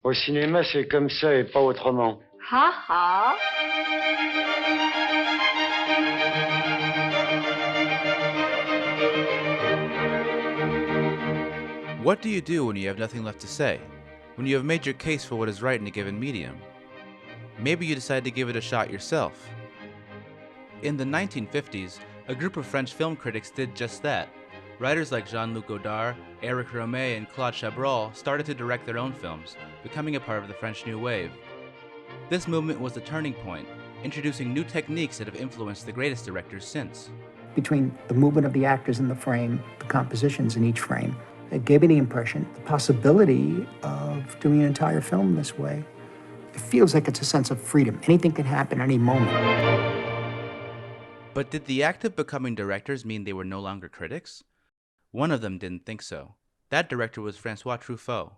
Au cinéma, c'est comme ça et pas autrement. Ha ha. What do you do when you have nothing left to say? When you have made your case for what is right in a given medium? Maybe you decide to give it a shot yourself. In the 1950s, a group of French film critics did just that. Writers like Jean-Luc Godard, Éric Rohmer, and Claude Chabrol started to direct their own films, becoming a part of the French New Wave. This movement was the turning point, introducing new techniques that have influenced the greatest directors since. Between the movement of the actors in the frame, the compositions in each frame, it gave me the impression, the possibility of doing an entire film this way. It feels like it's a sense of freedom. Anything can happen any moment. But did the act of becoming directors mean they were no longer critics? One of them didn't think so. That director was François Truffaut.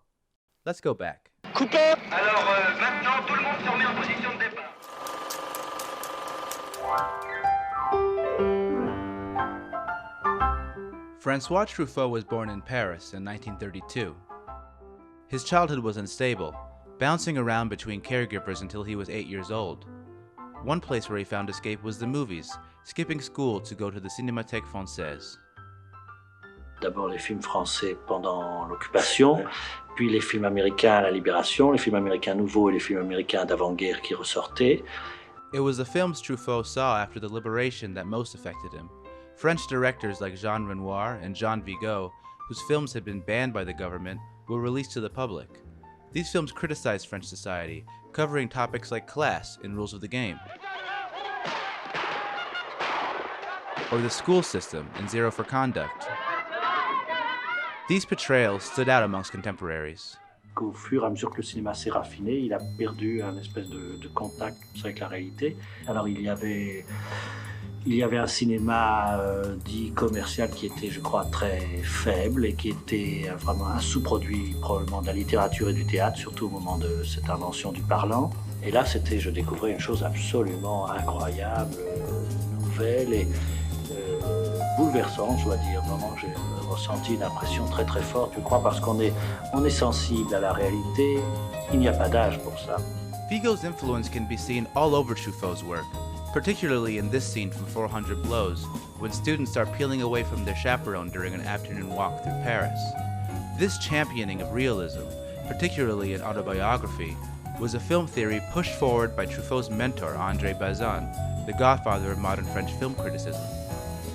Let's go back. Coupé. Alors, maintenant, tout le monde se remet en position de départ. François Truffaut was born in Paris in 1932. His childhood was unstable, bouncing around between caregivers until he was 8 years old. One place where he found escape was the movies, skipping school to go to the Cinémathèque Française. D'abord les films français pendant l'occupation, puis les films américains à la Libération, les films américains nouveaux et les films américains d'avant-guerre qui ressortaient. It was the films Truffaut saw after the liberation that most affected him. French directors like Jean Renoir and Jean Vigo, whose films had been banned by the government, were released to the public. These films criticized French society, covering topics like class and rules of the game, or the school system in Zero for Conduct. These portrayals stood out amongst contemporaries. Au fur et à mesure que le cinéma s'est raffiné, il a perdu un espèce de contact avec la réalité. Alors il y avait un cinéma dit commercial qui était, je crois, très faible et qui était vraiment un sous-produit probablement de la littérature et du théâtre, surtout au moment de cette invention du parlant. Et là, je découvrais une chose absolument incroyable, nouvelle et bouleversante, je dois dire. Vraiment, j'ai ressenti une impression très très forte, je crois, parce qu'on est sensible à la réalité. Il n'y a pas d'âge pour ça. Vigo's influence can be seen all over Truffaut's work, particularly in this scene from 400 Blows, when students are peeling away from their chaperone during an afternoon walk through Paris. This championing of realism, particularly in autobiography, was a film theory pushed forward by Truffaut's mentor, André Bazin, the godfather of modern French film criticism.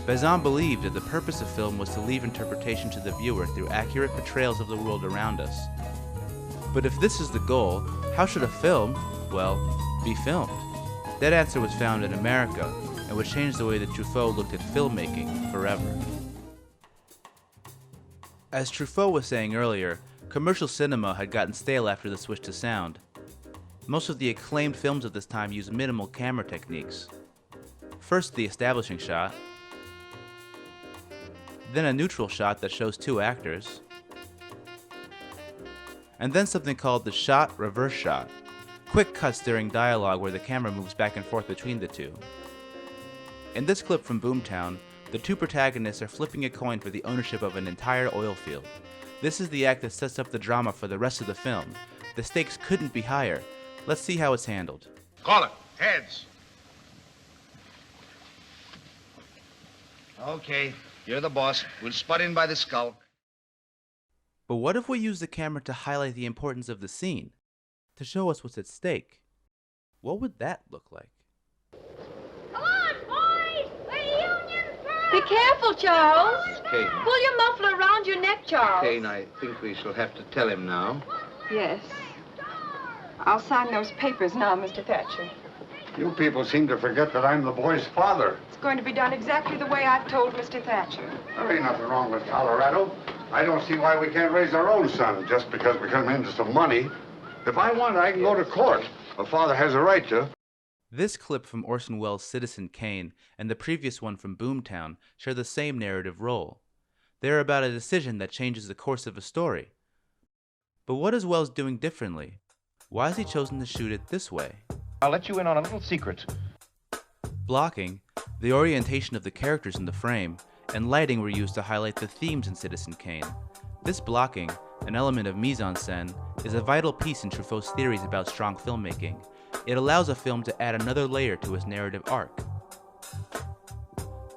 Bazin believed that the purpose of film was to leave interpretation to the viewer through accurate portrayals of the world around us. But if this is the goal, how should a film, well, be filmed? That answer was found in America, and would change the way that Truffaut looked at filmmaking forever. As Truffaut was saying earlier, commercial cinema had gotten stale after the switch to sound. Most of the acclaimed films of this time used minimal camera techniques. First, the establishing shot, then a neutral shot that shows two actors, and then something called the shot-reverse shot, quick cuts during dialogue where the camera moves back and forth between the two. In this clip from Boomtown, the two protagonists are flipping a coin for the ownership of an entire oil field. This is the act that sets up the drama for the rest of the film. The stakes couldn't be higher. Let's see how it's handled. Call it. Heads. Okay, you're the boss. We'll spot in by the skull. But what if we use the camera to highlight the importance of the scene? To show us what's at stake? What would that look like? Come on, boys! We're Union first! Be careful, Charles. Kane. Pull your muffler around your neck, Charles. Kane, I think we shall have to tell him now. Yes. I'll sign those papers now, Mr. Thatcher. You people seem to forget that I'm the boy's father. It's going to be done exactly the way I've told Mr. Thatcher. There ain't nothing wrong with Colorado. I don't see why we can't raise our own son just because we come into some money. If I want, I can go to court. A father has a right to. This clip from Orson Welles' Citizen Kane and the previous one from Boomtown share the same narrative role. They're about a decision that changes the course of a story. But what is Welles doing differently? Why has he chosen to shoot it this way? I'll let you in on a little secret. Blocking, the orientation of the characters in the frame, and lighting were used to highlight the themes in Citizen Kane. This blocking, an element of mise-en-scène, is a vital piece in Truffaut's theories about strong filmmaking. It allows a film to add another layer to its narrative arc.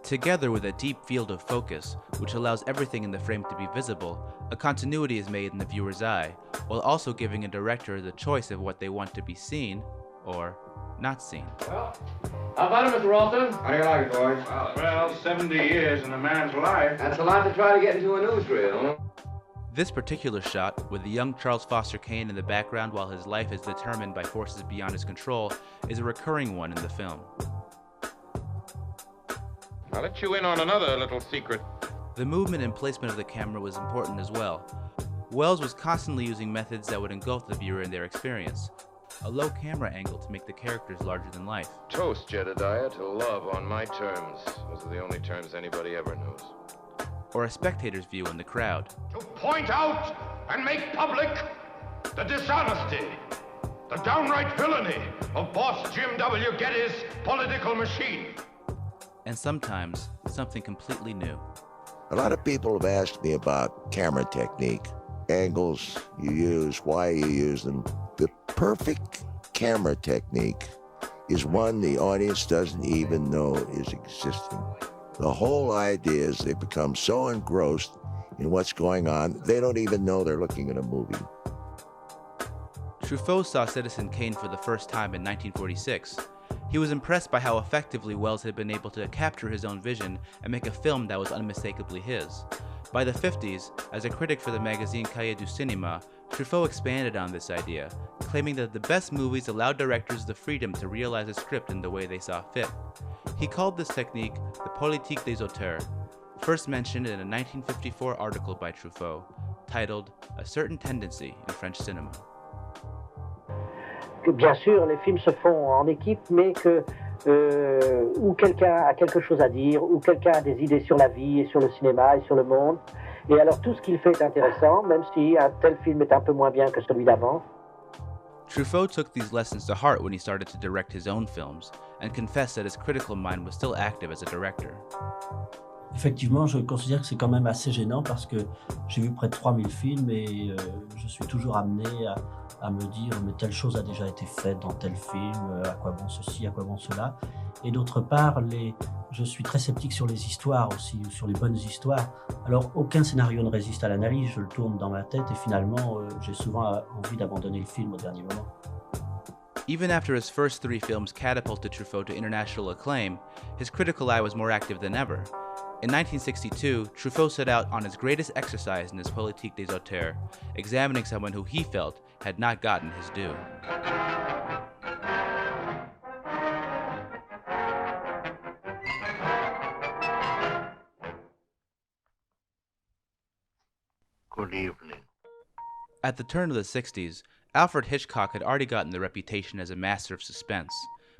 Together with a deep field of focus, which allows everything in the frame to be visible, a continuity is made in the viewer's eye, while also giving a director the choice of what they want to be seen or not seen. Well, how about it, Mr. Ralston? How do you like it, boys? Well, 70 years in a man's life. That's a lot to try to get into a newsreel, huh? This particular shot, with the young Charles Foster Kane in the background while his life is determined by forces beyond his control, is a recurring one in the film. I'll let you in on another little secret. The movement and placement of the camera was important as well. Wells was constantly using methods that would engulf the viewer in their experience. A low camera angle to make the characters larger than life. Toast, Jedediah, to love on my terms. Those are the only terms anybody ever knows. Or a spectator's view in the crowd. To point out and make public the dishonesty, the downright villainy of boss Jim W. Getty's political machine. And sometimes, something completely new. A lot of people have asked me about camera technique, angles you use, why you use them. The perfect camera technique is one the audience doesn't even know is existing. The whole idea is they become so engrossed in what's going on, they don't even know they're looking at a movie. Truffaut saw Citizen Kane for the first time in 1946. He was impressed by how effectively Wells had been able to capture his own vision and make a film that was unmistakably his. By the 50s, as a critic for the magazine Cahiers du Cinéma, Truffaut expanded on this idea, claiming that the best movies allowed directors the freedom to realize a script in the way they saw fit. He called this technique the politique des auteurs, first mentioned in a 1954 article by Truffaut, titled A Certain Tendency in French Cinema. Bien sûr, les films se font en équipe, mais que ou quelqu'un a quelque chose à dire, ou quelqu'un a des idées sur la vie et sur le cinéma et sur le monde. Et alors tout ce qu'il fait est intéressant, même si un tel film est un peu moins bien que celui d'avant. Truffaut took these lessons to heart when he started to direct his own films, and confessed that his critical mind was still active as a director. Effectivement, je considère que c'est quand même assez gênant parce que j'ai vu près de 3000 films et je suis toujours amené à me dire mais telle chose a déjà été faite dans tel film, à quoi bon ceci, à quoi bon cela. Et d'autre part, je suis très sceptique sur les histoires aussi, sur les bonnes histoires. Alors aucun scénario ne résiste à l'analyse, je le tourne dans ma tête et finalement j'ai souvent envie d'abandonner le film au dernier moment. Even after his first 3 films catapulted Truffaut to international acclaim, his critical eye was more active than ever. In 1962, Truffaut set out on his greatest exercise in his politique des auteurs, examining someone who he felt had not gotten his due. Good evening. At the turn of the 60s, Alfred Hitchcock had already gotten the reputation as a master of suspense,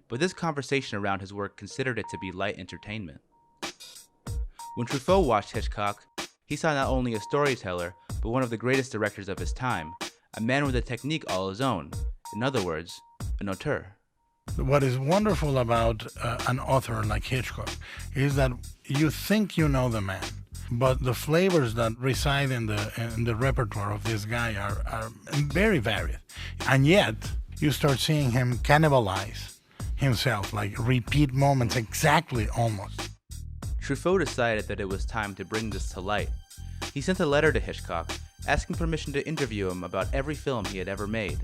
but this conversation around his work considered it to be light entertainment. When Truffaut watched Hitchcock, he saw not only a storyteller, but one of the greatest directors of his time, a man with a technique all his own. In other words, an auteur. What is wonderful about an author like Hitchcock is that you think you know the man, but the flavors that reside in the repertoire of this guy are very varied. And yet, you start seeing him cannibalize himself, like repeat moments exactly almost. Truffaut decided that it was time to bring this to light. He sent a letter to Hitchcock, asking permission to interview him about every film he had ever made.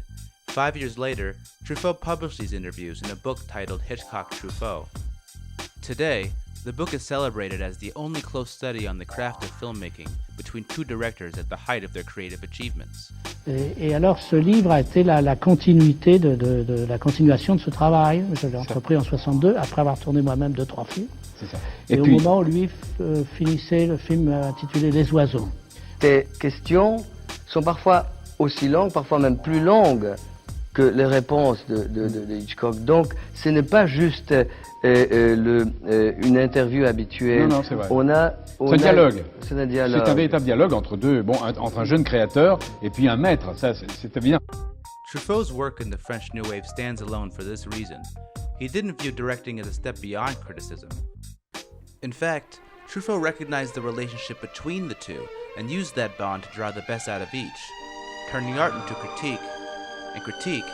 5 years later, Truffaut published these interviews in a book titled Hitchcock Truffaut. Today, the book is celebrated as the only close study on the craft of filmmaking between 2 directors at the height of their creative achievements. Et alors ce livre a été la continuité de la continuation de ce travail. Je l'ai entrepris en 62, après avoir tourné moi-même 2-3 films. Ça. Et au moment où lui finissait le film intitulé Les Oiseaux. Tes questions sont parfois aussi longues, parfois même plus longues que les réponses de Hitchcock. Donc ce n'est pas juste une interview habituelle. Non, c'est vrai. C'est un dialogue. C'est un dialogue. C'est un véritable dialogue entre entre un jeune créateur et puis un maître. Ça, c'est évident. Truffaut's work in the French New Wave stands alone for this reason. He didn't view directing as a step beyond criticism. In fact, Truffaut recognized the relationship between the two and used that bond to draw the best out of each. turning art into critique, and critique